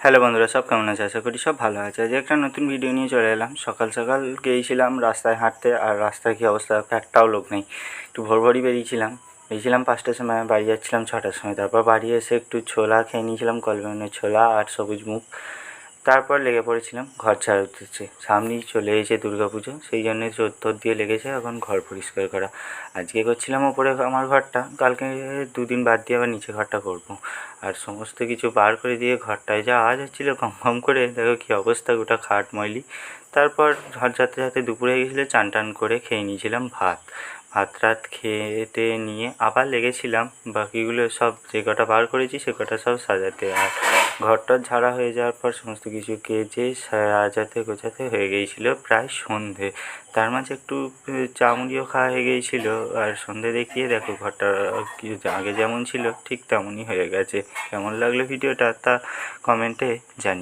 Hello বন্ধুরা, সব কেমন আছে? আশা করি সব ভালো আছে। আজ একটা নতুন ভিডিও নিয়ে চলে এলাম। সকাল সকাল গিয়েছিলাম রাস্তায় হাঁটতে, আর রাস্তায় কী অবস্থা, একটাও লোক নেই। একটু ভোরই বেরিয়েছিলাম 5টার সময়, বাড়ি যাচ্ছিলাম 6টার সময়। তারপর বাড়ি এসে একটু ছোলা খেয়ে নিয়েছিলাম, কলমের ছোলা আর সবুজ মুখ। তারপর লেগে পড়েছিলাম ঘর ঝাড়তে। সামনেই চলে এসেছে দুর্গাপুজো, সেই জন্যে চোর দিয়ে লেগেছে এখন ঘর পরিষ্কার করা। আজকে করছিলাম ওপরে আমার ঘরটা, কালকে 2 দিন বাদ দিয়ে আবার নিচে ঘরটা করব। আর সমস্ত কিছু বার করে দিয়ে ঘরটায় যা আওয়াজ হচ্ছিল কম কম করে, দেখো কী অবস্থা, গোটা খাট ময়লি। তারপর ঘর ঝাড়তে দুপুরে হয়ে গেছিলো, চান টান করে খেয়ে নিয়েছিলাম ভাত রাত খেতে নিয়ে আবার লেগেছিলাম বাকিগুলো সব যে কটা বার করেছি সে কটা সব সাজাতে। আর ঘরটা ঝাড়া হয়ে যাওয়ার পর সমস্ত কিছু কেচে সাজাতে গোছাতে হয়ে গিয়েছিলো প্রায় সন্ধে। তার মাঝে একটু চা মুড়িও খাওয়া হয়ে গিয়েছিলো। আর সন্ধে দেখিয়ে দেখো ঘরটা আগে যেমন ছিল ঠিক তেমনই হয়ে গেছে। কেমন লাগলো ভিডিওটা তা কমেন্টে জানি।